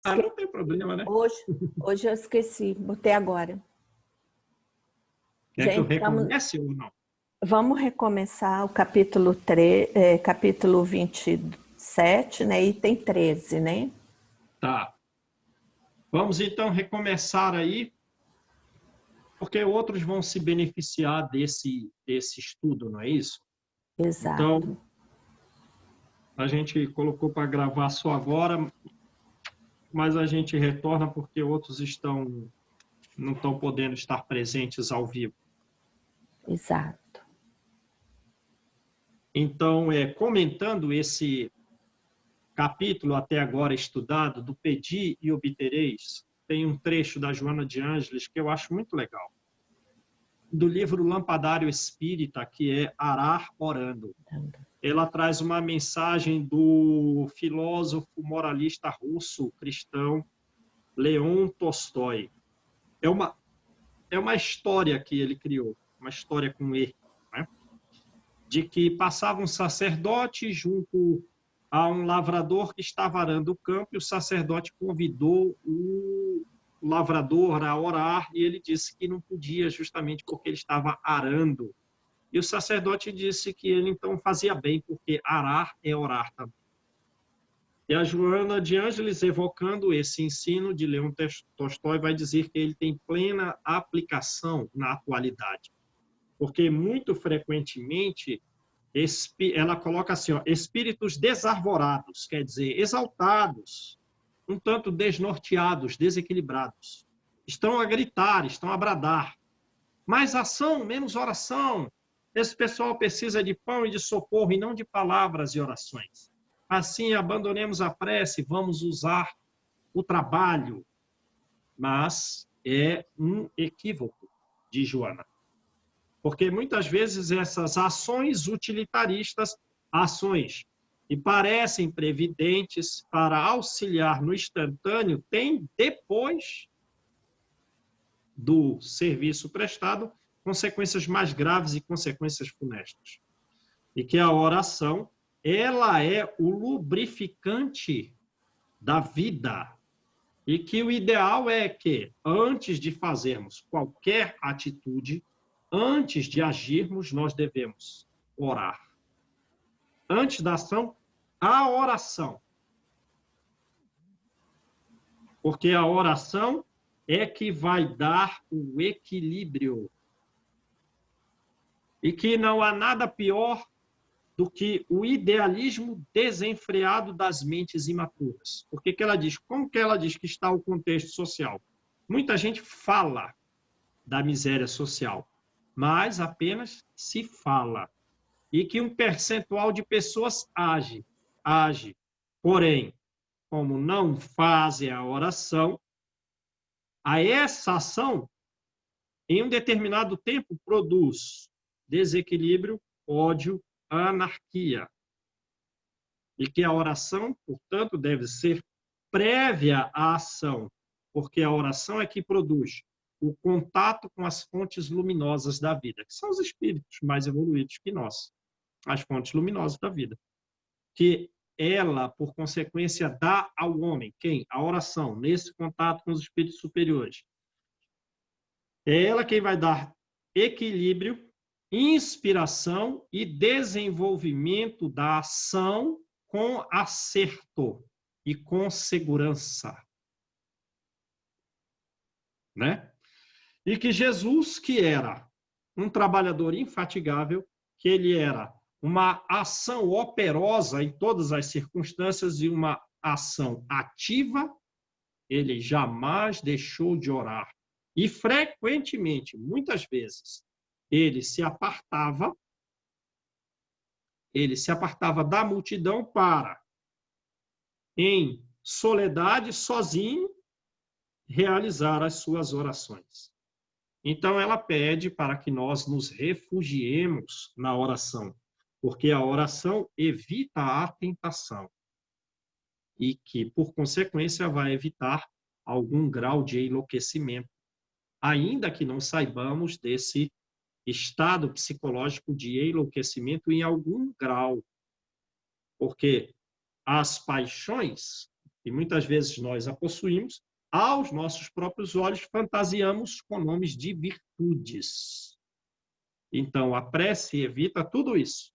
Ah, não tem problema, né? Hoje eu esqueci, botei agora. Quer que eu Gente, recomece ou não? vamos recomeçar o capítulo, capítulo 27, né? Item 13, né? Tá. Vamos então recomeçar aí, porque outros vão se beneficiar desse estudo, não é isso? Então, Exato. a gente colocou para gravar só agora, mas a gente retorna porque outros não estão podendo estar presentes ao vivo. Exato. Então, comentando esse capítulo até agora estudado, do Pedi e Obtereis, tem um trecho da Joana de Ângeles que eu acho muito legal. Do livro Lampadário Espírita, que é Arar Orando. Ela traz uma mensagem do filósofo moralista russo cristão Leon Tolstói. É uma história que ele criou, uma história com E, né? De que passava um sacerdote junto a um lavrador que estava arando o campo, e o sacerdote convidou o lavrador a orar, e ele disse que não podia, justamente porque ele estava arando. E o sacerdote disse que ele então fazia bem, porque arar é orar também. E a Joana de Ângeles, evocando esse ensino de Leon Tolstói, vai dizer que ele tem plena aplicação na atualidade. Porque muito frequentemente ela coloca assim, ó, espíritos desarvorados, quer dizer, exaltados, um tanto desnorteados, desequilibrados. Estão a gritar, estão a bradar. Mais ação, menos oração. Esse pessoal precisa de pão e de socorro e não de palavras e orações. Assim, abandonemos a prece, vamos usar o trabalho. Mas é um equívoco de Joana. Porque muitas vezes essas ações utilitaristas, ações que parecem previdentes para auxiliar no instantâneo, têm, depois do serviço prestado, consequências mais graves e consequências funestas. E que a oração, ela é o lubrificante da vida. E que o ideal é que, antes de fazermos qualquer atitude, antes de agirmos, nós devemos orar. Antes da ação, a oração. Porque a oração é que vai dar o equilíbrio. E que não há nada pior do que o idealismo desenfreado das mentes imaturas. Porque que ela diz? Como que ela diz que está o contexto social? Muita gente fala da miséria social, mas apenas se fala. E que um percentual de pessoas age. Porém, como não fazem a oração, a essa ação, em um determinado tempo, produz desequilíbrio, ódio, anarquia. E que a oração, portanto, deve ser prévia à ação, porque a oração é que produz o contato com as fontes luminosas da vida, que são os espíritos mais evoluídos que nós, as fontes luminosas da vida. Que ela, por consequência, dá ao homem, quem? A oração, nesse contato com os espíritos superiores. É ela quem vai dar equilíbrio, inspiração e desenvolvimento da ação com acerto e com segurança. Né? E que Jesus, que era um trabalhador infatigável, que ele era uma ação operosa em todas as circunstâncias e uma ação ativa, ele jamais deixou de orar. E frequentemente, muitas vezes, ele se apartava da multidão para, em soledade, sozinho, realizar as suas orações. Então, ela pede para que nós nos refugiemos na oração, porque a oração evita a tentação e que, por consequência, vai evitar algum grau de enlouquecimento, ainda que não saibamos desse estado psicológico de enlouquecimento em algum grau, porque as paixões e muitas vezes nós a possuímos, aos nossos próprios olhos, fantasiamos com nomes de virtudes. Então, a prece evita tudo isso.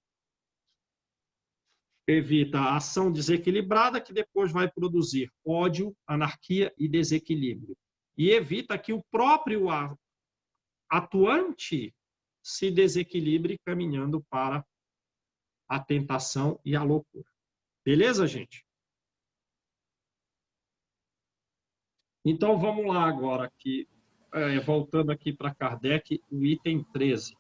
Evita a ação desequilibrada, que depois vai produzir ódio, anarquia e desequilíbrio. E evita que o próprio atuante se desequilibre caminhando para a tentação e a loucura. Beleza, gente? Então, vamos lá agora, aqui, voltando aqui para Kardec, o item 13.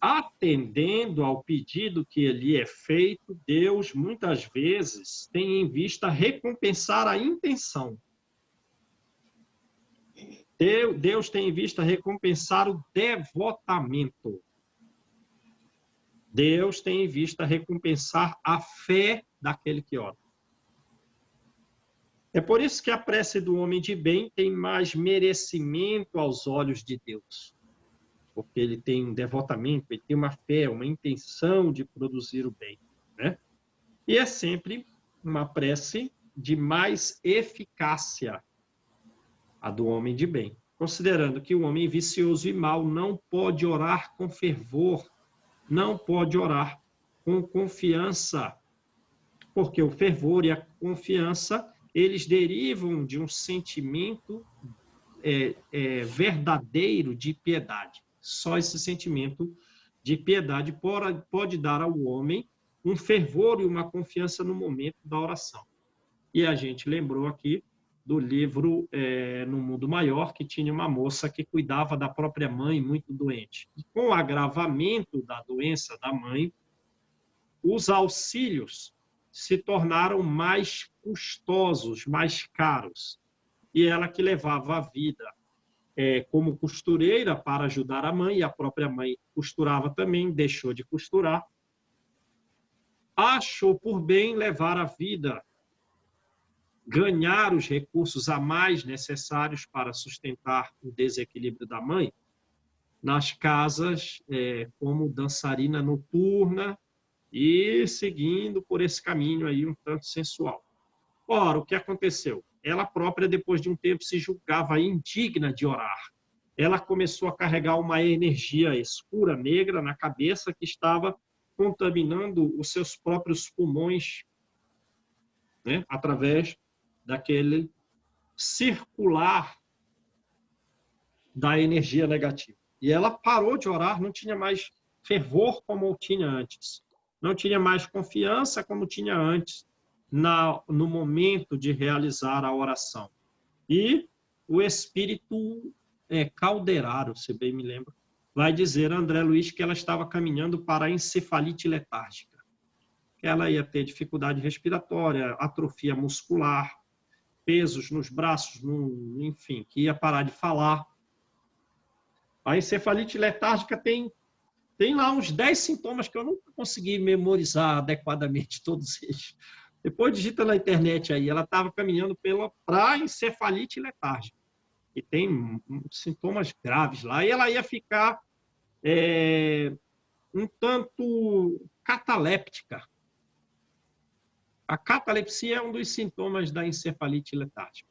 Atendendo ao pedido que lhe é feito, Deus, muitas vezes, tem em vista recompensar a intenção. Deus tem em vista recompensar o devotamento. Deus tem em vista recompensar a fé daquele que ora. É por isso que a prece do homem de bem tem mais merecimento aos olhos de Deus. Porque ele tem um devotamento, ele tem uma fé, uma intenção de produzir o bem, né? E é sempre uma prece de mais eficácia, a do homem de bem. Considerando que o homem vicioso e mau não pode orar com fervor, não pode orar com confiança, porque o fervor e a confiança, eles derivam de um sentimento verdadeiro de piedade. Só esse sentimento de piedade pode dar ao homem um fervor e uma confiança no momento da oração. E a gente lembrou aqui do livro No Mundo Maior, que tinha uma moça que cuidava da própria mãe muito doente. E com o agravamento da doença da mãe, os auxílios se tornaram mais custosos, mais caros. E ela que levava a vida como costureira para ajudar a mãe, e a própria mãe costurava também, deixou de costurar, achou por bem levar a vida, ganhar os recursos a mais necessários para sustentar o desequilíbrio da mãe, nas casas como dançarina noturna e seguindo por esse caminho aí um tanto sensual. Ora, o que aconteceu? Ela própria, depois de um tempo, se julgava indigna de orar. Ela começou a carregar uma energia escura, negra, na cabeça, que estava contaminando os seus próprios pulmões, né, através daquele circular da energia negativa. E ela parou de orar, não tinha mais fervor como tinha antes. Não tinha mais confiança como tinha antes no momento de realizar a oração. E o espírito Calderaro, se bem me lembro, vai dizer a André Luiz que ela estava caminhando para a encefalite letárgica, que ela ia ter dificuldade respiratória, atrofia muscular, pesos nos braços, enfim, que ia parar de falar. A encefalite letárgica tem lá uns 10 sintomas que eu nunca consegui memorizar adequadamente todos eles. Depois digita na internet aí, ela estava caminhando para a encefalite letárgica. E tem sintomas graves lá. E ela ia ficar um tanto cataléptica. A catalepsia é um dos sintomas da encefalite letárgica.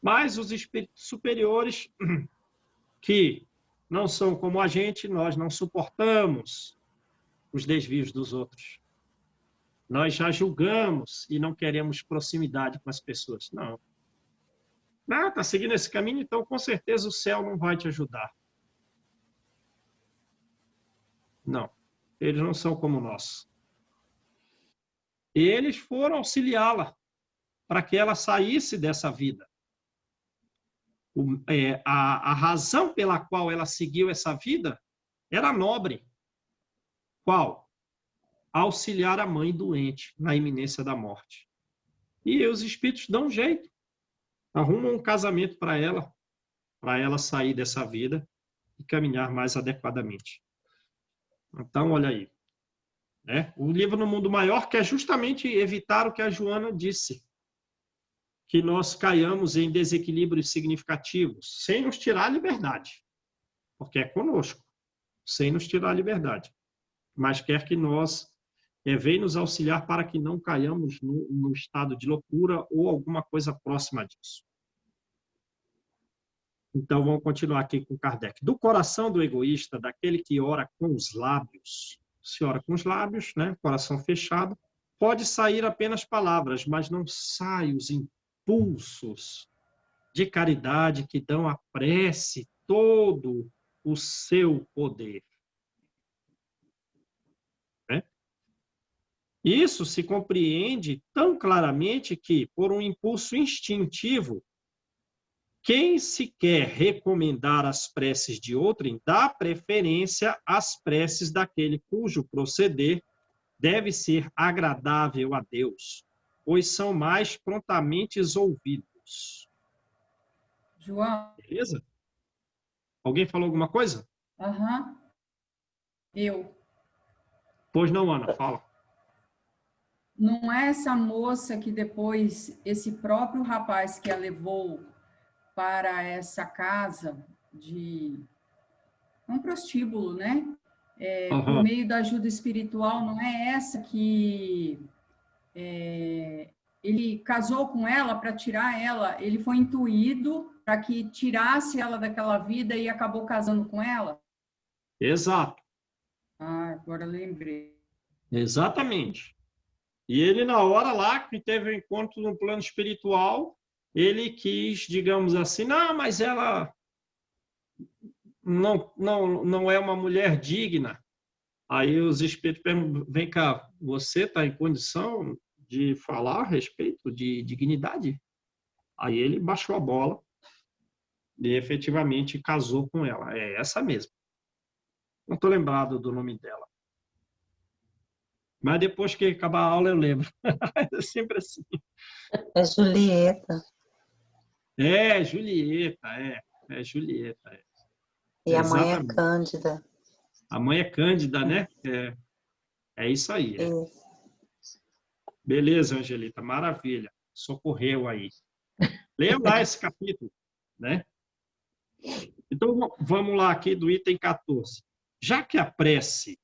Mas os espíritos superiores, que não são como a gente, nós não suportamos os desvios dos outros. Nós já julgamos e não queremos proximidade com as pessoas. Não. Está seguindo esse caminho, então com certeza o céu não vai te ajudar. Não. Eles não são como nós. Eles foram auxiliá-la para que ela saísse dessa vida. A razão pela qual ela seguiu essa vida era nobre. Qual? Auxiliar a mãe doente na iminência da morte. E os espíritos dão um jeito. Arrumam um casamento para ela sair dessa vida e caminhar mais adequadamente. Então, olha aí. O livro No Mundo Maior quer justamente evitar o que a Joana disse, que nós caiamos em desequilíbrios significativos, sem nos tirar a liberdade, porque é conosco, sem nos tirar a liberdade. Mas quer que nós vem nos auxiliar para que não caiamos no estado de loucura ou alguma coisa próxima disso. Então, vamos continuar aqui com Kardec. Do coração do egoísta, daquele que ora com os lábios, se ora com os lábios, né, coração fechado, pode sair apenas palavras, mas não saem os impulsos de caridade que dão à prece todo o seu poder. Né? Isso se compreende tão claramente que, por um impulso instintivo, quem se quer recomendar as preces de outrem dá preferência às preces daquele cujo proceder deve ser agradável a Deus, pois são mais prontamente ouvidos. João? Beleza? Alguém falou alguma coisa? Aham. Eu. Pois não, Ana, fala. Não é essa moça que depois, esse próprio rapaz que a levou para essa casa de um prostíbulo, né? Por meio da ajuda espiritual, não é essa que ele casou com ela para tirar ela, ele foi intuído para que tirasse ela daquela vida e acabou casando com ela? Exato. Ah, agora lembrei. Exatamente. E ele, na hora lá, que teve o um encontro no plano espiritual, ele quis, digamos assim, não, mas ela não é uma mulher digna. Aí os espíritos perguntam, vem cá, você está em condição de falar a respeito de dignidade? Aí ele baixou a bola e efetivamente casou com ela. É essa mesmo. Não estou lembrado do nome dela. Mas depois que acabar a aula eu lembro. É sempre assim. É Julieta. É, Julieta, é Julieta. É. E a mãe é Cândida. A mãe é Cândida, né? É isso aí. É. Beleza, Angelita, maravilha. Socorreu aí. Leia lá esse capítulo, né? Então, vamos lá aqui do item 14. Já que a prece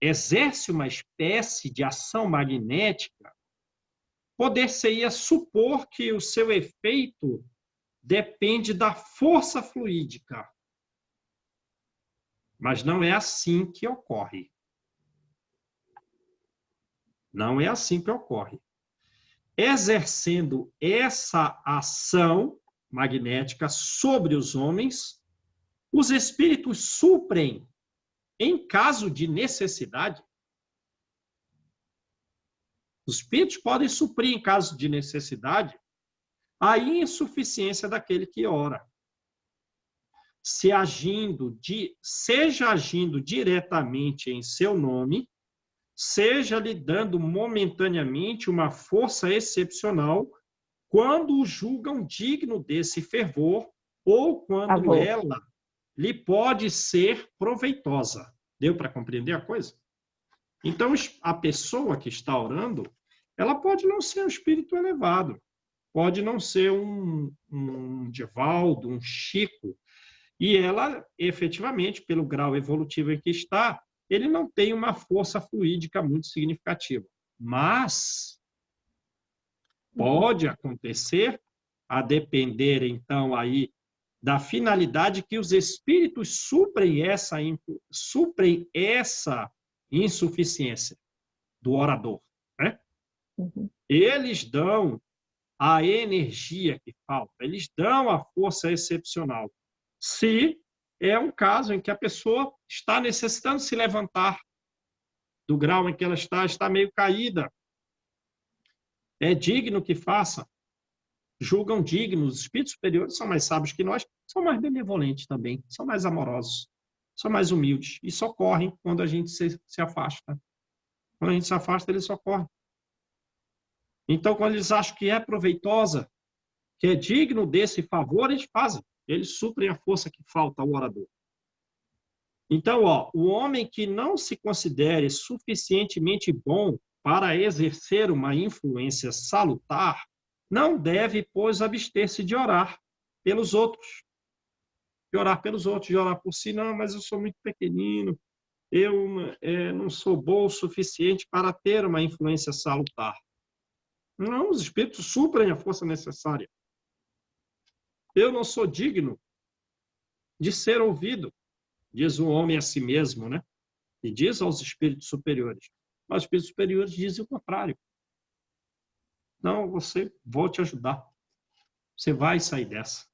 exerce uma espécie de ação magnética, poder-se-ia supor que o seu efeito depende da força fluídica. Mas não é assim que ocorre. Não é assim que ocorre. Exercendo essa ação magnética sobre os homens, os espíritos suprem, em caso de necessidade. Os espíritos podem suprir, em caso de necessidade, a insuficiência daquele que ora. Seja agindo diretamente em seu nome, seja lhe dando momentaneamente uma força excepcional quando o julgam digno desse fervor ou quando ela lhe pode ser proveitosa. Deu para compreender a coisa? Então, a pessoa que está orando, ela pode não ser um espírito elevado, pode não ser um Divaldo, um Chico, e ela, efetivamente, pelo grau evolutivo em que está, ele não tem uma força fluídica muito significativa. Mas pode acontecer, a depender, então, aí da finalidade que os espíritos suprem essa insuficiência do orador. Né? Eles dão a energia que falta, eles dão a força excepcional. Se é um caso em que a pessoa está necessitando se levantar do grau em que ela está meio caída, é digno que faça. Julgam dignos, os espíritos superiores são mais sábios que nós, são mais benevolentes também, são mais amorosos, são mais humildes e socorrem quando a gente se afasta. Quando a gente se afasta, eles socorrem. Então, quando eles acham que é proveitosa, que é digno desse favor, eles fazem. Eles suprem a força que falta ao orador. Então, o homem que não se considere suficientemente bom para exercer uma influência salutar, não deve, pois, abster-se de orar pelos outros. De orar pelos outros, de orar por si. Não, mas eu sou muito pequenino, eu não sou bom o suficiente para ter uma influência salutar. Não, os espíritos suprem a força necessária. Eu não sou digno de ser ouvido, diz o homem a si mesmo, né? E diz aos espíritos superiores. Mas os espíritos superiores dizem o contrário. Não, vou te ajudar. Você vai sair dessa.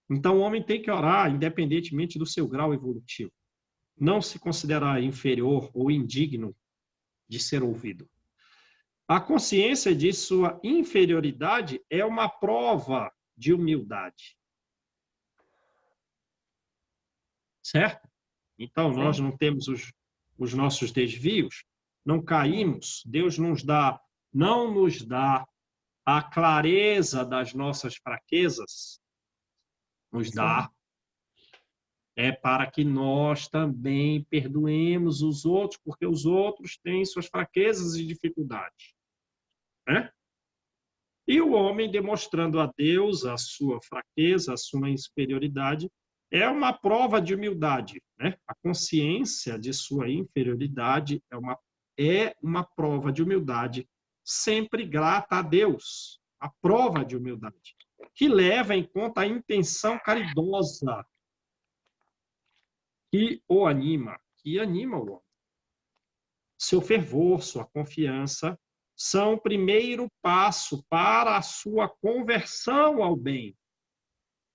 Então, o homem tem que orar, independentemente do seu grau evolutivo. Não se considerar inferior ou indigno de ser ouvido. A consciência de sua inferioridade é uma prova de humildade. Certo? Então, nós não temos os nossos desvios, não caímos, Deus não nos dá a clareza das nossas fraquezas, nos dá, para que nós também perdoemos os outros, porque os outros têm suas fraquezas e dificuldades. Né? E o homem, demonstrando a Deus a sua fraqueza, a sua inferioridade, é uma prova de humildade. Né? A consciência de sua inferioridade é uma prova de humildade, sempre grata a Deus. A prova de humildade, que leva em conta a intenção caridosa que o anima, que anima o homem. Seu fervor, sua confiança, são o primeiro passo para a sua conversão ao bem.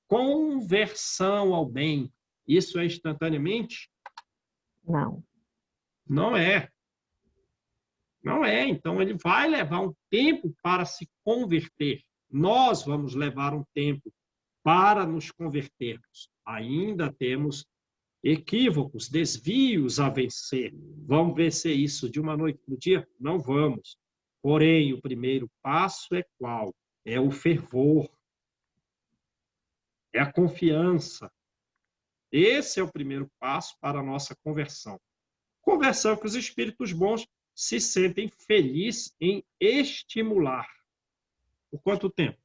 Conversão ao bem. Isso é instantaneamente? Não. Não é. Não é. Então, ele vai levar um tempo para se converter. Nós vamos levar um tempo para nos convertermos. Ainda temos equívocos, desvios a vencer. Vamos vencer isso de uma noite para o dia? Não vamos. Porém, o primeiro passo é qual? É o fervor. É a confiança. Esse é o primeiro passo para a nossa conversão. Conversão que os espíritos bons se sentem felizes em estimular. Por quanto tempo?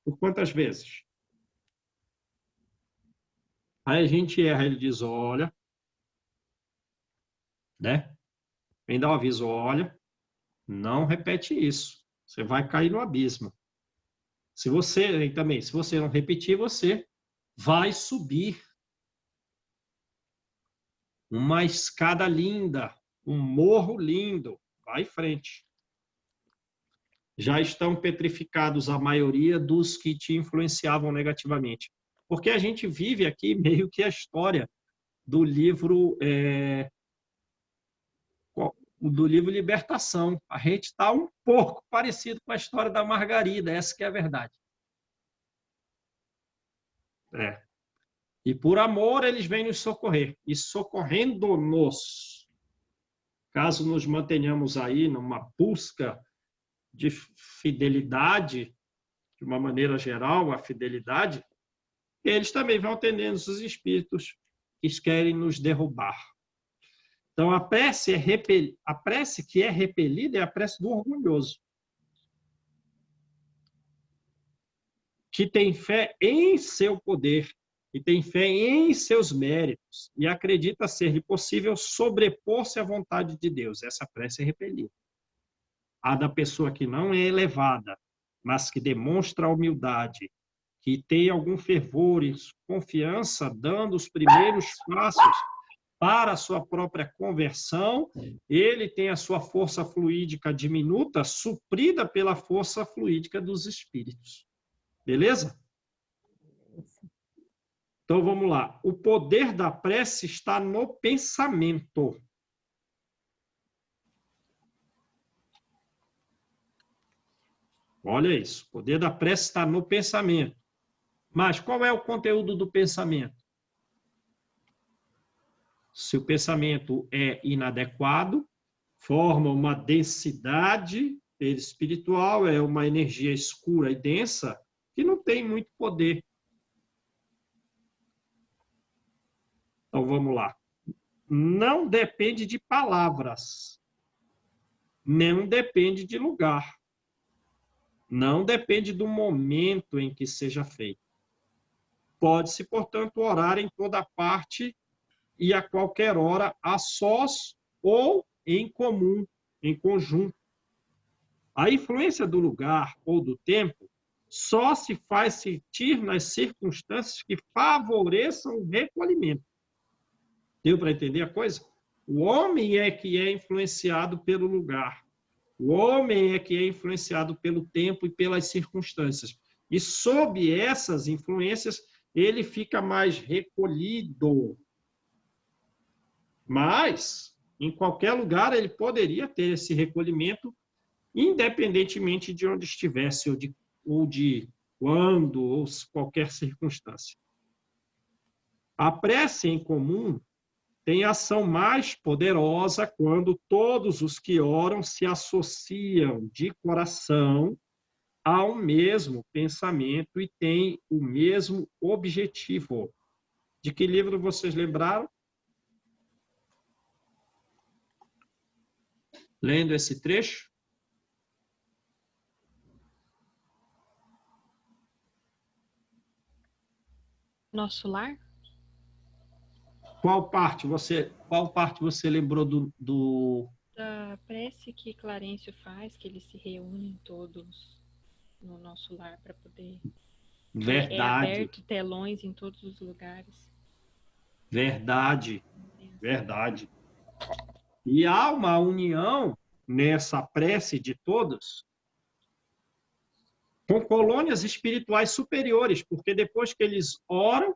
Por quantas vezes? Aí a gente erra, ele diz, olha, né? Vem dar um aviso, olha, não repete isso. Você vai cair no abismo. Se você não repetir, você vai subir uma escada linda, um morro lindo. Vai em frente. Já estão petrificados a maioria dos que te influenciavam negativamente. Porque a gente vive aqui meio que a história do livro Libertação. A gente está um pouco parecido com a história da Margarida, essa que é a verdade. E por amor eles vêm nos socorrer. E socorrendo-nos, caso nos mantenhamos aí numa busca de fidelidade, de uma maneira geral, a fidelidade, eles também vão atendendo os espíritos que querem nos derrubar. Então, a prece que é repelida é a prece do orgulhoso, que tem fé em seu poder, e tem fé em seus méritos, e acredita ser-lhe possível sobrepor-se à vontade de Deus. Essa prece é repelida. A da pessoa que não é elevada, mas que demonstra humildade, que tem algum fervor e confiança, dando os primeiros passos para a sua própria conversão, ele tem a sua força fluídica diminuta, suprida pela força fluídica dos espíritos. Beleza? Então, vamos lá. O poder da prece está no pensamento. Olha isso. O poder da prece está no pensamento. Mas qual é o conteúdo do pensamento? Se o pensamento é inadequado, forma uma densidade espiritual, é uma energia escura e densa que não tem muito poder. Então, vamos lá. Não depende de palavras. Não depende de lugar. Não depende do momento em que seja feito. Pode-se, portanto, orar em toda parte e a qualquer hora, a sós ou em comum, em conjunto. A influência do lugar ou do tempo só se faz sentir nas circunstâncias que favoreçam o recolhimento. Deu para entender a coisa? O homem é que é influenciado pelo lugar. O homem é que é influenciado pelo tempo e pelas circunstâncias. E sob essas influências, ele fica mais recolhido. Mas, em qualquer lugar, ele poderia ter esse recolhimento, independentemente de onde estivesse, ou de quando, ou qualquer circunstância. A prece em comum tem ação mais poderosa quando todos os que oram se associam de coração ao mesmo pensamento e têm o mesmo objetivo. De que livro vocês lembraram? Lendo esse trecho? Nosso Lar? Qual parte você lembrou do... Da prece que Clarencio faz, que eles se reúnem todos no Nosso Lar para poder... Verdade. É aberto telões em todos os lugares. Verdade. Verdade. E há uma união nessa prece de todos com colônias espirituais superiores, porque depois que eles oram,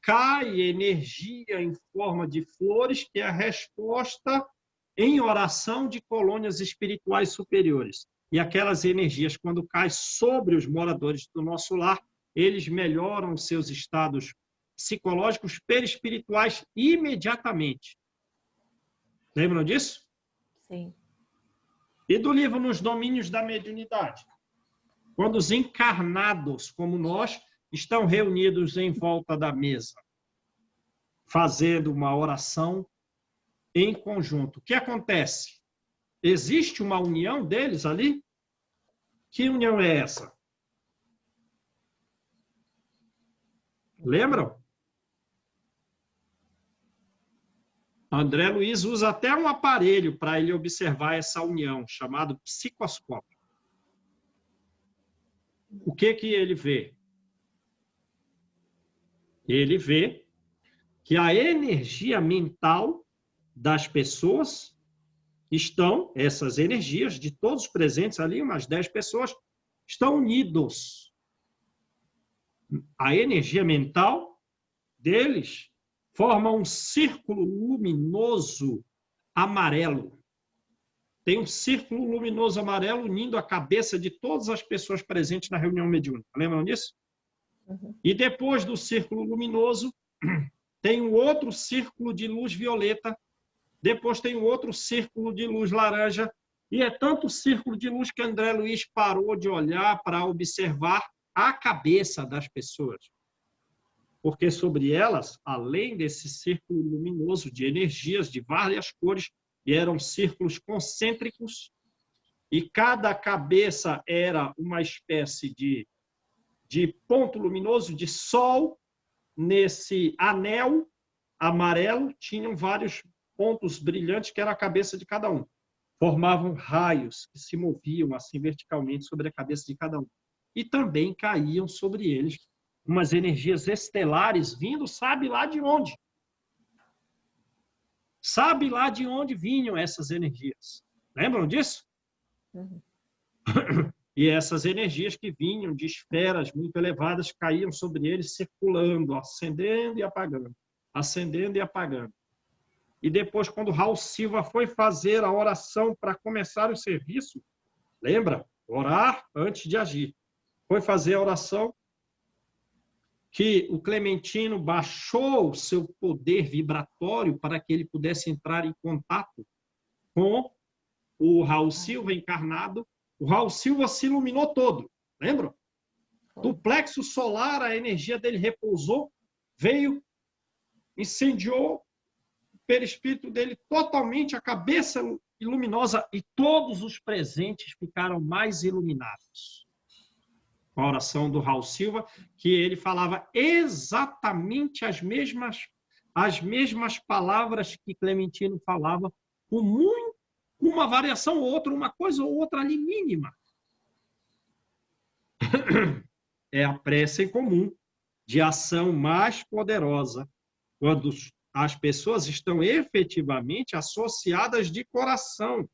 cai energia em forma de flores, que é a resposta em oração de colônias espirituais superiores. E aquelas energias, quando caem sobre os moradores do nosso lar, eles melhoram seus estados psicológicos perispirituais imediatamente. Lembram disso? Sim. E do livro Nos Domínios da Mediunidade? Quando os encarnados, como nós, estão reunidos em volta da mesa, fazendo uma oração em conjunto. O que acontece? Existe uma união deles ali? Que união é essa? Lembram? André Luiz usa até um aparelho para ele observar essa união, chamado psicoscópio. O que ele vê? Ele vê que a energia mental das pessoas essas energias de todos os presentes ali, umas 10 pessoas, estão unidos. A energia mental deles forma um círculo luminoso amarelo. Tem um círculo luminoso amarelo unindo a cabeça de todas as pessoas presentes na reunião mediúnica. Lembram disso? Uhum. E depois do círculo luminoso, tem um outro círculo de luz violeta, depois tem um outro círculo de luz laranja, e é tanto círculo de luz que André Luiz parou de olhar para observar a cabeça das pessoas. Porque sobre elas, além desse círculo luminoso de energias de várias cores, eram círculos concêntricos, e cada cabeça era uma espécie de ponto luminoso, de sol. Nesse anel amarelo, tinham vários pontos brilhantes, que era a cabeça de cada um. Formavam raios que se moviam assim verticalmente sobre a cabeça de cada um. E também caíam sobre eles umas energias estelares vindo, sabe lá de onde? Sabe lá de onde vinham essas energias? Lembram disso? Uhum. E essas energias que vinham de esferas muito elevadas caíam sobre eles, circulando, acendendo e apagando, acendendo e apagando. E depois, quando Raul Silva foi fazer a oração para começar o serviço, lembra? Orar antes de agir. Foi fazer a oração, que o Clementino baixou o seu poder vibratório para que ele pudesse entrar em contato com o Raul Silva encarnado. O Raul Silva se iluminou todo, lembram? Do plexo solar, a energia dele repousou, veio, incendiou o perispírito dele totalmente, a cabeça luminosa, e todos os presentes ficaram mais iluminados. Com a oração do Raul Silva, que ele falava exatamente as as mesmas palavras que Clementino falava, com uma variação ou outra, uma coisa ou outra ali mínima. É a prece em comum, de ação mais poderosa, quando as pessoas estão efetivamente associadas de coração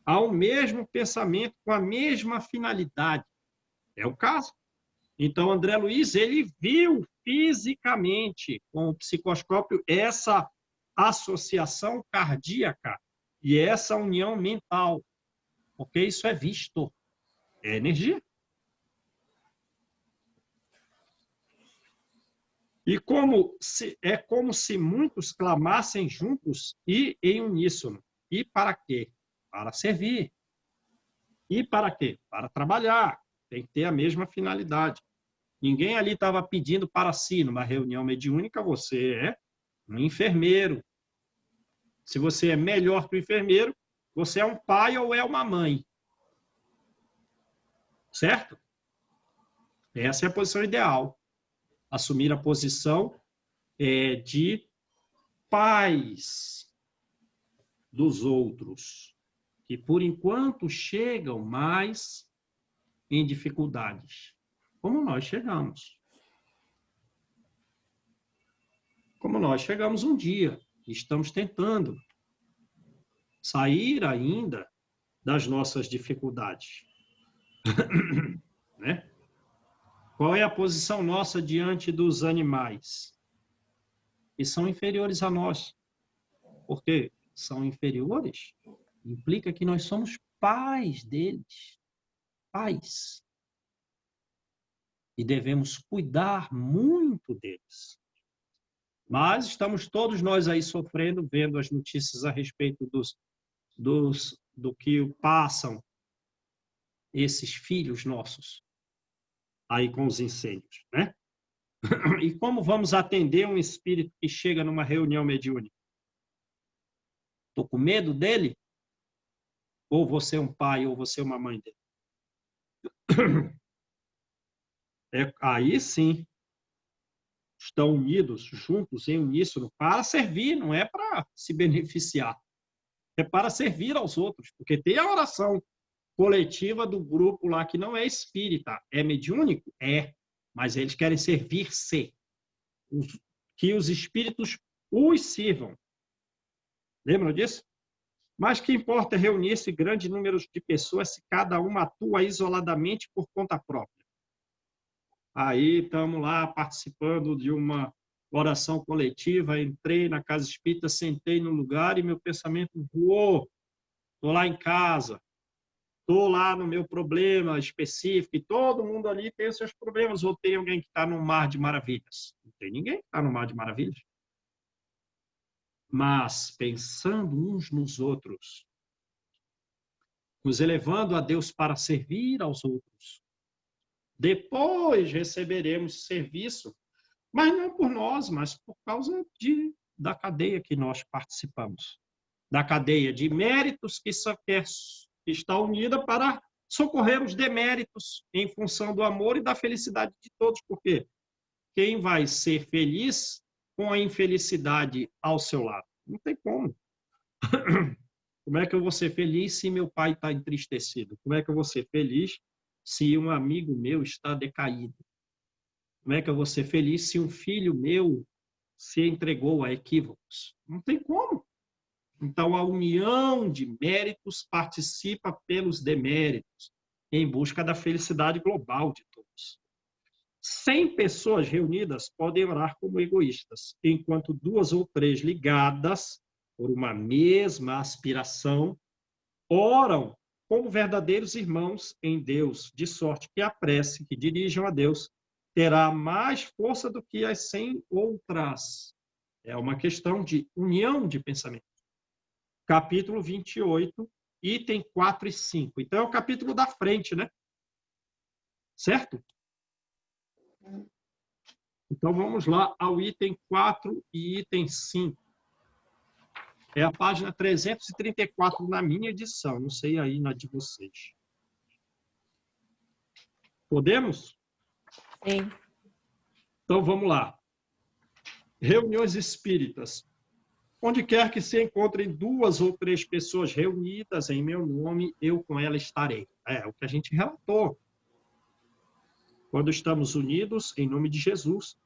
ao mesmo pensamento, com a mesma finalidade. É o caso. Então, André Luiz, ele viu fisicamente, com o psicoscópio, essa associação cardíaca e essa união mental, porque isso é visto, é energia. E como se muitos clamassem juntos e em uníssono. E para quê? Para servir. E para quê? Para trabalhar. Tem que ter a mesma finalidade. Ninguém ali estava pedindo para si, numa reunião mediúnica, você é um enfermeiro. Se você é melhor que o enfermeiro, você é um pai ou é uma mãe. Certo? Essa é a posição ideal. Assumir a posição de pais dos outros, que por enquanto chegam mais em dificuldades, como nós chegamos. Como nós chegamos um dia, estamos tentando sair ainda das nossas dificuldades. Né? Qual é a posição nossa diante dos animais? Que são inferiores a nós. Por quê? São inferiores? Implica que nós somos pais deles. Pais. E devemos cuidar muito deles. Mas estamos todos nós aí sofrendo, vendo as notícias a respeito do que passam esses filhos nossos aí com os incêndios, né? E como vamos atender um espírito que chega numa reunião mediúnica? Estou com medo dele? Ou você é um pai, ou você é uma mãe dele? Aí sim, estão unidos, juntos, em uníssono, para servir, não é para se beneficiar. É para servir aos outros, porque tem a oração coletiva do grupo lá que não é espírita, é mediúnico? É, mas eles querem servir-se. Que os espíritos os sirvam. Lembram disso? Mas que importa reunir-se grande número de pessoas se cada uma atua isoladamente por conta própria? Aí estamos lá participando de uma oração coletiva, entrei na casa espírita, sentei no lugar e meu pensamento voou. Estou lá em casa, estou lá no meu problema específico, e todo mundo ali tem os seus problemas, ou tem alguém que está no mar de maravilhas? Não tem ninguém que está no mar de maravilhas. Mas pensando uns nos outros, nos elevando a Deus para servir aos outros, depois receberemos serviço, mas não por nós, mas por causa da cadeia que nós participamos. Da cadeia de méritos que está unida para socorrer os deméritos em função do amor e da felicidade de todos, porque quem vai ser feliz com a infelicidade ao seu lado? Não tem como. Como é que eu vou ser feliz se meu pai está entristecido? Como é que eu vou ser feliz se um amigo meu está decaído? Como é que eu vou ser feliz se um filho meu se entregou a equívocos? Não tem como. Então, a união de méritos participa pelos deméritos, em busca da felicidade global de todos. 100 pessoas reunidas podem orar como egoístas, enquanto 2 ou 3 ligadas por uma mesma aspiração oram como verdadeiros irmãos em Deus, de sorte que a prece que dirijam a Deus terá mais força do que as 100 outras. É uma questão de união de pensamento. Capítulo 28, item 4 e 5. Então, é o capítulo da frente, né? Certo? Então, vamos lá ao item 4 e item 5. É a página 334 na minha edição. Não sei aí na de vocês. Podemos? Sim. Então, vamos lá. reuniões espíritas. Onde quer que se encontrem 2 ou 3 pessoas reunidas em meu nome, eu com ela estarei. É o que a gente relatou. Quando estamos unidos em nome de Jesus,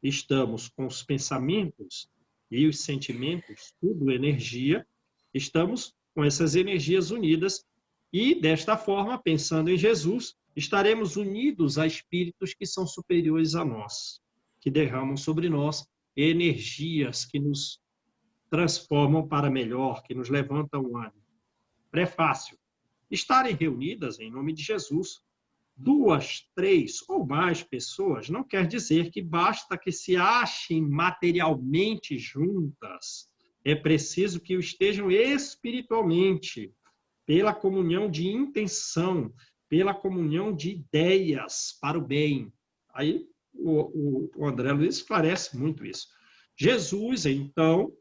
estamos com os pensamentos e os sentimentos, tudo energia, estamos com essas energias unidas e, desta forma, pensando em Jesus, estaremos unidos a espíritos que são superiores a nós, que derramam sobre nós energias que nos transformam para melhor, que nos levantam o ânimo. Prefácio. Estarem reunidas em nome de Jesus 2, 3 ou mais pessoas não quer dizer que basta que se achem materialmente juntas. É preciso que o estejam espiritualmente, pela comunhão de intenção, pela comunhão de ideias para o bem. Aí o André Luiz esclarece muito isso. Jesus, então,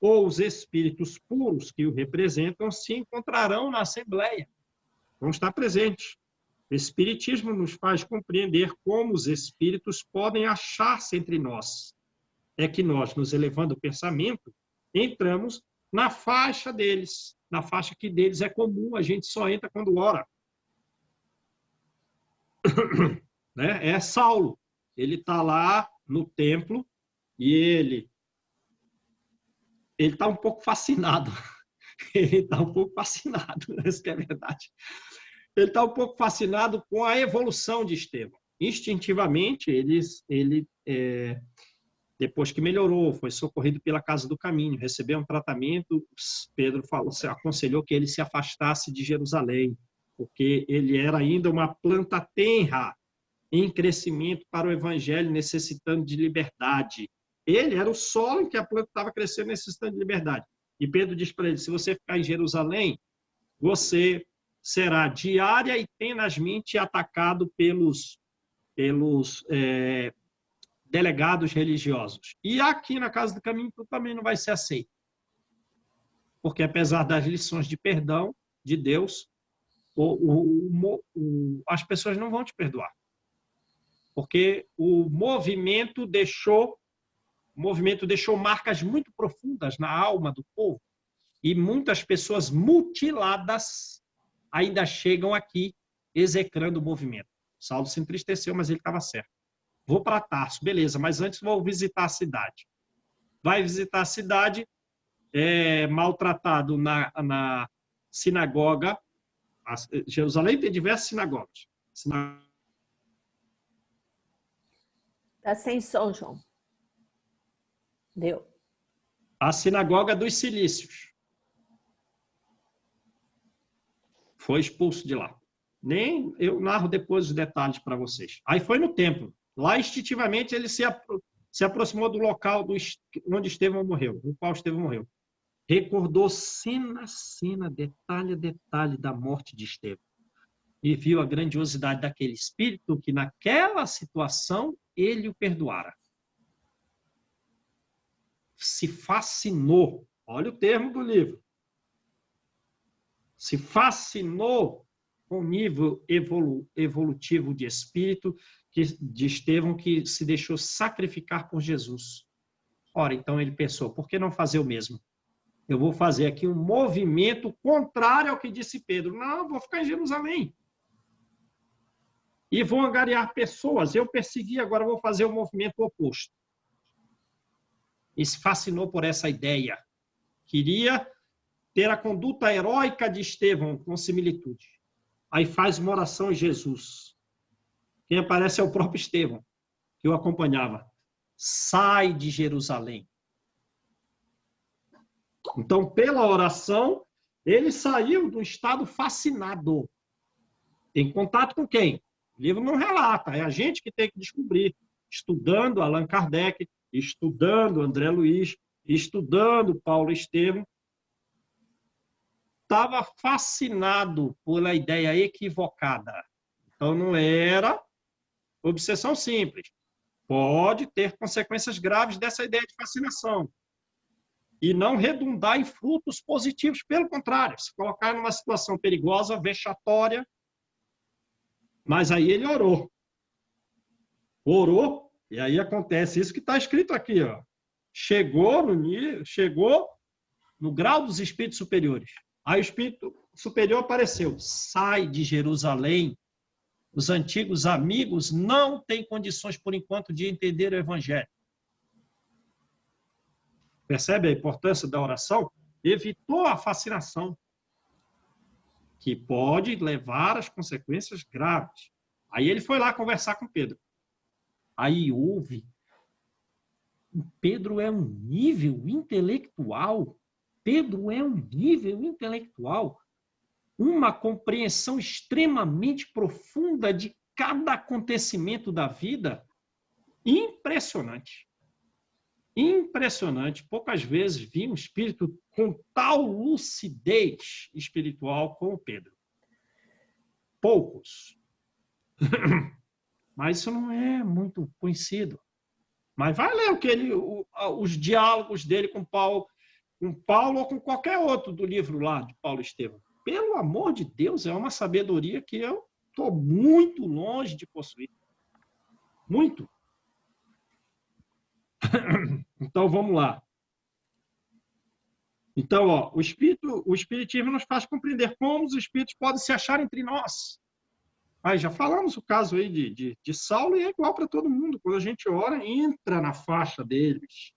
ou os espíritos puros que o representam, se encontrarão na Assembleia. Vão estar presentes. O Espiritismo nos faz compreender como os espíritos podem achar-se entre nós. É que nós, nos elevando o pensamento, entramos na faixa deles, na faixa que deles é comum, a gente só entra quando ora. Né? É Saulo. Ele está lá no templo e ele está um pouco fascinado. Ele está um pouco fascinado, isso que é verdade. Ele está um pouco fascinado com a evolução de Estevão. Instintivamente, ele depois que melhorou, foi socorrido pela Casa do Caminho, recebeu um tratamento, Pedro aconselhou que ele se afastasse de Jerusalém, porque ele era ainda uma planta tenra em crescimento para o Evangelho, necessitando de liberdade. Ele era o solo em que a planta estava crescendo, necessitando de liberdade. E Pedro diz para ele, se você ficar em Jerusalém, você será diária e tenazmente atacado pelos delegados religiosos. E aqui na Casa do Caminho tu também não vai ser aceito. Porque apesar das lições de perdão de Deus, as pessoas não vão te perdoar. Porque o movimento deixou marcas muito profundas na alma do povo. E muitas pessoas mutiladas ainda chegam aqui execrando o movimento. Saulo se entristeceu, mas ele estava certo. Vou para Tarso, beleza, mas antes vou visitar a cidade. Vai visitar a cidade, maltratado na sinagoga. Jerusalém tem diversas sinagogas. Está sem som, João. Deu. A sinagoga dos Cilícios. Foi expulso de lá. Nem eu narro depois os detalhes para vocês. Aí foi no templo. Lá, instintivamente, ele se aproximou do local onde Estevão morreu, no qual Estevão morreu. Recordou cena a cena, detalhe a detalhe da morte de Estevão. E viu a grandiosidade daquele espírito que, naquela situação, ele o perdoara. Se fascinou. Olha o termo do livro. Se fascinou com o nível evolutivo de espírito de Estevão, que se deixou sacrificar por Jesus. Ora, então ele pensou, por que não fazer o mesmo? Eu vou fazer aqui um movimento contrário ao que disse Pedro. Não, vou ficar em Jerusalém. E vou angariar pessoas. Eu persegui, agora vou fazer o movimento oposto. E se fascinou por essa ideia. Queria ter a conduta heróica de Estevão com similitude. Aí faz uma oração em Jesus. Quem aparece é o próprio Estevão, que o acompanhava. Sai de Jerusalém. Então, pela oração, ele saiu do estado fascinado. Tem contato com quem? O livro não relata, é a gente que tem que descobrir. Estudando Allan Kardec, estudando André Luiz, estudando Paulo Estevam, estava fascinado pela ideia equivocada. Então, não era obsessão simples. Pode ter consequências graves dessa ideia de fascinação. E não redundar em frutos positivos. Pelo contrário, se colocar numa situação perigosa, vexatória. Mas aí ele orou. Orou, e aí acontece isso que está escrito aqui, ó. chegou no grau dos espíritos superiores. Aí o espírito superior apareceu. Sai de Jerusalém. Os antigos amigos não têm condições, por enquanto, de entender o evangelho. Percebe a importância da oração? Evitou a fascinação, que pode levar às consequências graves. Aí ele foi lá conversar com Pedro. Aí houve. Pedro é um nível intelectual. Pedro é um nível intelectual. Uma compreensão extremamente profunda de cada acontecimento da vida. Impressionante. Impressionante. Poucas vezes vi um espírito com tal lucidez espiritual como Pedro. Poucos. Mas isso não é muito conhecido. Mas vai ler os diálogos dele com Paulo ou com qualquer outro do livro lá de Paulo Estevão. Pelo amor de Deus, é uma sabedoria que eu estou muito longe de possuir. Muito. Então, vamos lá. Então, o Espiritismo nos faz compreender como os espíritos podem se achar entre nós. Aí já falamos o caso aí de Saulo e é igual para todo mundo. Quando a gente ora, entra na faixa deles.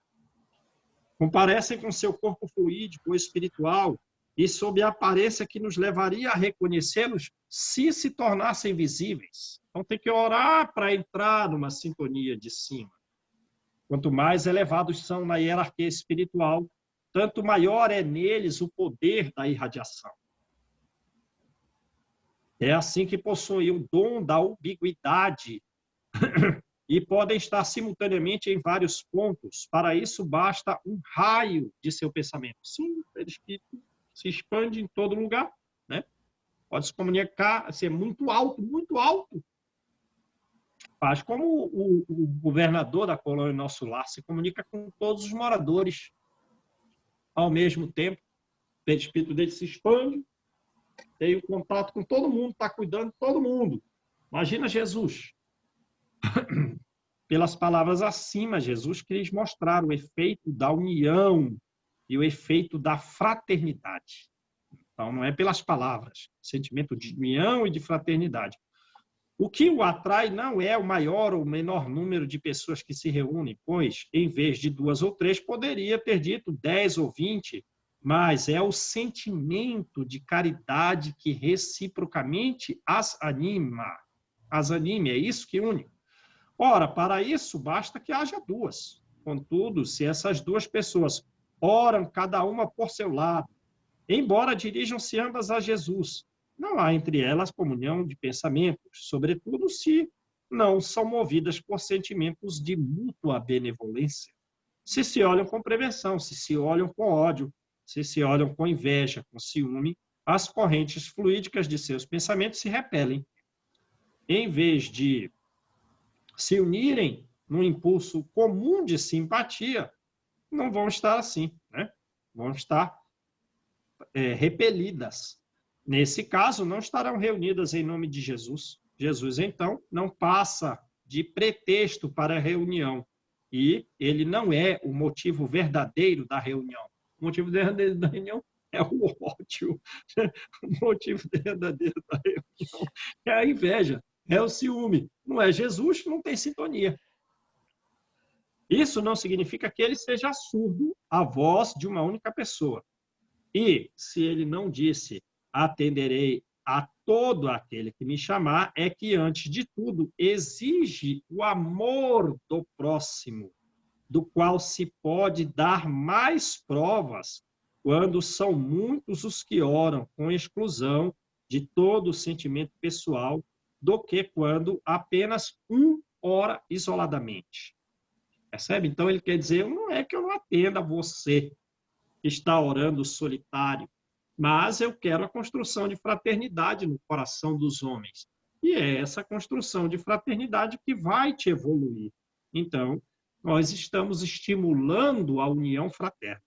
Comparecem com seu corpo fluídico ou espiritual e sob a aparência que nos levaria a reconhecê-los se tornassem visíveis. Então tem que orar para entrar numa sintonia de cima. Quanto mais elevados são na hierarquia espiritual, tanto maior é neles o poder da irradiação. É assim que possuem o dom da ambiguidade e podem estar simultaneamente em vários pontos. Para isso, basta um raio de seu pensamento. Sim, o espírito se expande em todo lugar, né? Pode se comunicar, ser muito alto, muito alto. Faz como o governador da colônia Nosso Lar se comunica com todos os moradores ao mesmo tempo. O espírito dele se expande, tem o contato com todo mundo, está cuidando de todo mundo. Imagina Jesus. Pelas palavras acima, Jesus quis mostrar o efeito da união e o efeito da fraternidade. Então, não é pelas palavras, sentimento de união e de fraternidade. O que o atrai não é o maior ou menor número de pessoas que se reúnem, pois, em vez de 2 ou 3, poderia ter dito 10 ou 20, mas é o sentimento de caridade que reciprocamente as anima. As anime, é isso que une. Ora, para isso, basta que haja 2. Contudo, se essas 2 pessoas oram cada uma por seu lado, embora dirijam-se ambas a Jesus, não há entre elas comunhão de pensamentos, sobretudo se não são movidas por sentimentos de mútua benevolência. Se olham com prevenção, se olham com ódio, se olham com inveja, com ciúme, as correntes fluídicas de seus pensamentos se repelem. Em vez de se unirem num impulso comum de simpatia, não vão estar assim, né? Vão estar repelidas. Nesse caso, não estarão reunidas em nome de Jesus. Jesus, então, não passa de pretexto para a reunião. E ele não é o motivo verdadeiro da reunião. O motivo verdadeiro da reunião é o ódio. O motivo verdadeiro da reunião é a inveja, é o ciúme. Não é Jesus, não tem sintonia. Isso não significa que ele seja surdo à voz de uma única pessoa. E, se ele não disse atenderei a todo aquele que me chamar, é que, antes de tudo, exige o amor do próximo, do qual se pode dar mais provas quando são muitos os que oram com exclusão de todo o sentimento pessoal, do que quando apenas um ora isoladamente. Percebe? Então, ele quer dizer, não é que eu não atenda você que está orando solitário, mas eu quero a construção de fraternidade no coração dos homens. E é essa construção de fraternidade que vai te evoluir. Então, nós estamos estimulando a união fraterna.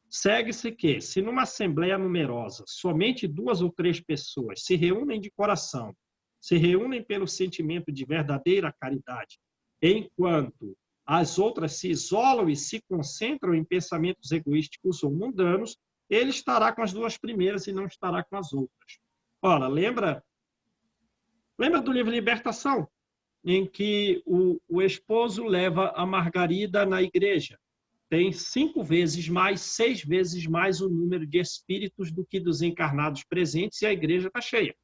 Segue-se que, se numa assembleia numerosa, somente 2 ou 3 pessoas se reúnem de coração, se reúnem pelo sentimento de verdadeira caridade, enquanto as outras se isolam e se concentram em pensamentos egoísticos ou mundanos, ele estará com as duas primeiras e não estará com as outras. Ora, lembra do livro Libertação, em que o esposo leva a Margarida na igreja. Tem 5 vezes mais, 6 vezes mais o número de espíritos do que dos encarnados presentes, e a igreja está cheia.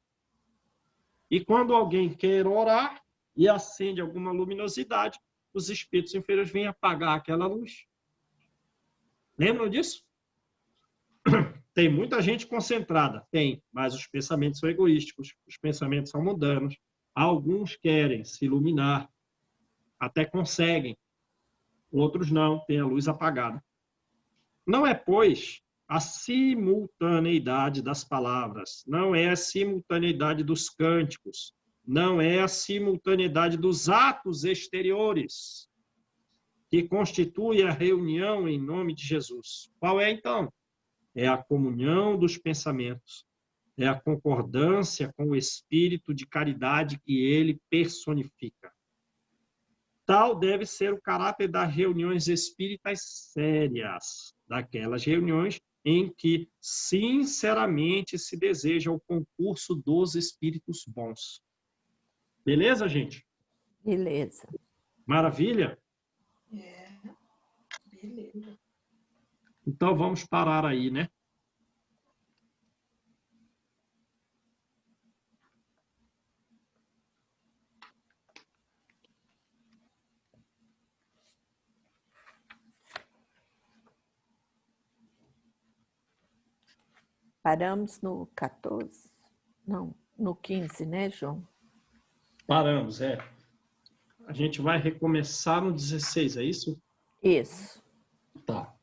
E quando alguém quer orar e acende alguma luminosidade, os espíritos inferiores vêm apagar aquela luz. Lembram disso? Tem muita gente concentrada, tem, mas os pensamentos são egoísticos, os pensamentos são mundanos. Alguns querem se iluminar, até conseguem, outros não, têm a luz apagada. Não é, pois, a simultaneidade das palavras, não é a simultaneidade dos cânticos, não é a simultaneidade dos atos exteriores que constitui a reunião em nome de Jesus. Qual é, então? É a comunhão dos pensamentos, é a concordância com o espírito de caridade que ele personifica. Tal deve ser o caráter das reuniões espíritas sérias, daquelas reuniões em que sinceramente se deseja o concurso dos espíritos bons. Beleza, gente? Beleza. Maravilha? Beleza. Então vamos parar aí, né? Paramos no 14? Não, no 15, né, João? Paramos, é. A gente vai recomeçar no 16, é isso? Isso. Tá.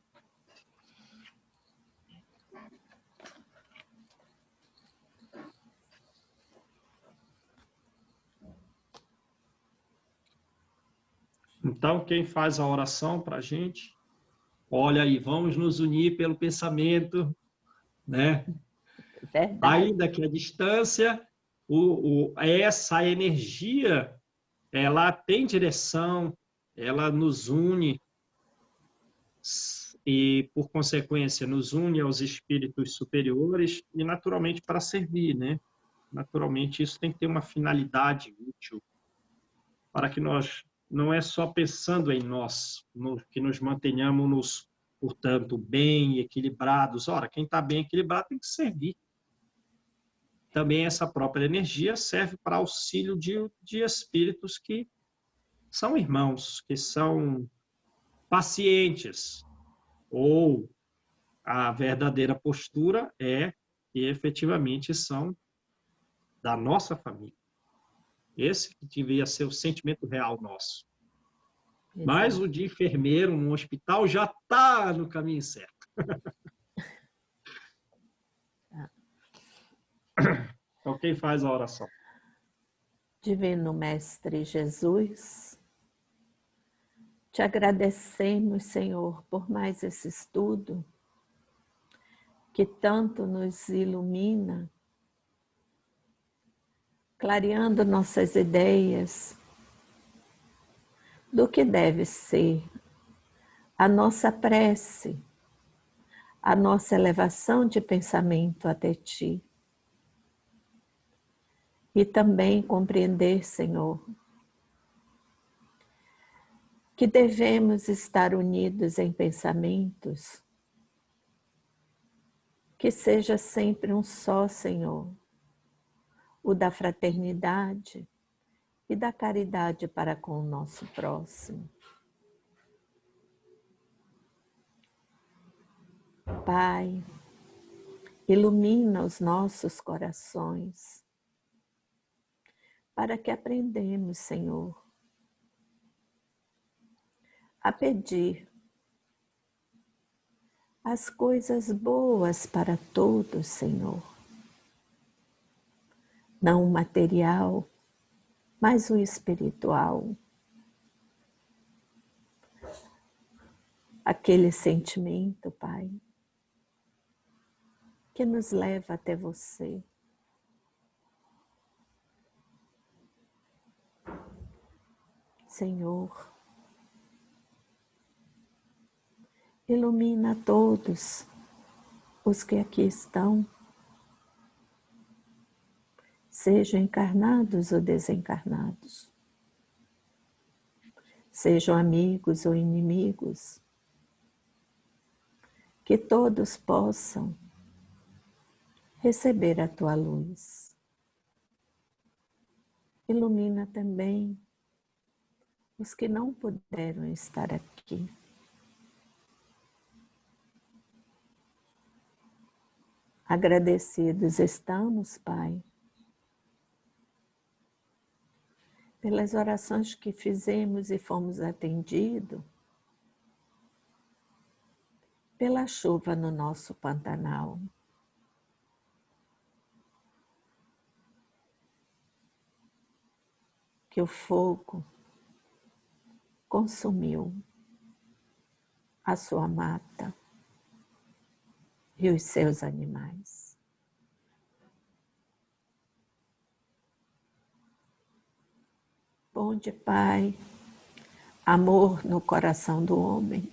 Então, quem faz a oração para a gente? Olha aí, vamos nos unir pelo pensamento, né? Verdade. Ainda que a distância, essa energia, ela tem direção, ela nos une e, por consequência, nos une aos espíritos superiores e, naturalmente, para servir, né? Naturalmente, isso tem que ter uma finalidade útil para que nós, não é só pensando em nós, que nos mantenhamos, portanto, bem equilibrados. Ora, quem está bem equilibrado tem que servir. Também essa própria energia serve para auxílio de espíritos que são irmãos, que são pacientes, ou a verdadeira postura é que efetivamente são da nossa família. Esse que devia ser o sentimento real nosso. Exato. Mas o de enfermeiro no hospital já está no caminho certo. Então, quem faz a oração? Divino Mestre Jesus, te agradecemos, Senhor, por mais esse estudo que tanto nos ilumina, clareando nossas ideias do que deve ser a nossa prece, a nossa elevação de pensamento até Ti. E também compreender, Senhor, que devemos estar unidos em pensamentos, que seja sempre um só, Senhor, o da fraternidade e da caridade para com o nosso próximo. Pai, ilumina os nossos corações, para que aprendamos, Senhor, a pedir as coisas boas para todos, Senhor. Não o material, mas o espiritual. Aquele sentimento, Pai, que nos leva até você. Senhor, ilumina todos os que aqui estão, sejam encarnados ou desencarnados, sejam amigos ou inimigos, que todos possam receber a tua luz. Ilumina também os que não puderam estar aqui. Agradecidos estamos, Pai, pelas orações que fizemos e fomos atendidos, pela chuva no nosso Pantanal. Que o fogo consumiu a sua mata e os seus animais. Ponde, Pai, amor no coração do homem.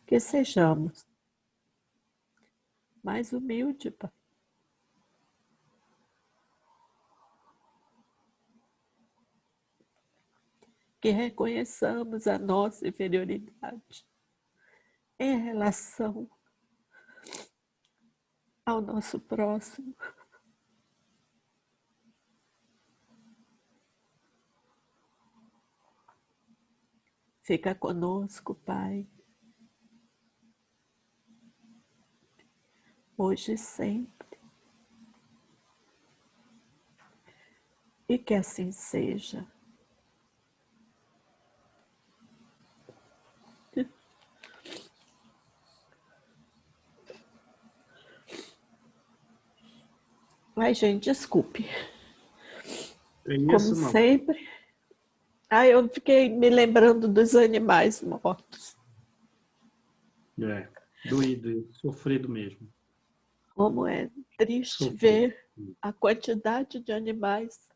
Que sejamos mais humildes, Pai. Que reconheçamos a nossa inferioridade em relação ao nosso próximo. Fica conosco, Pai, hoje e sempre. E que assim seja. Ai, gente, desculpe. É isso, Como mamãe. sempre. Ai, eu fiquei me lembrando dos animais mortos. É, doído, sofrido mesmo. Como é triste Sofrido. ver a quantidade de animais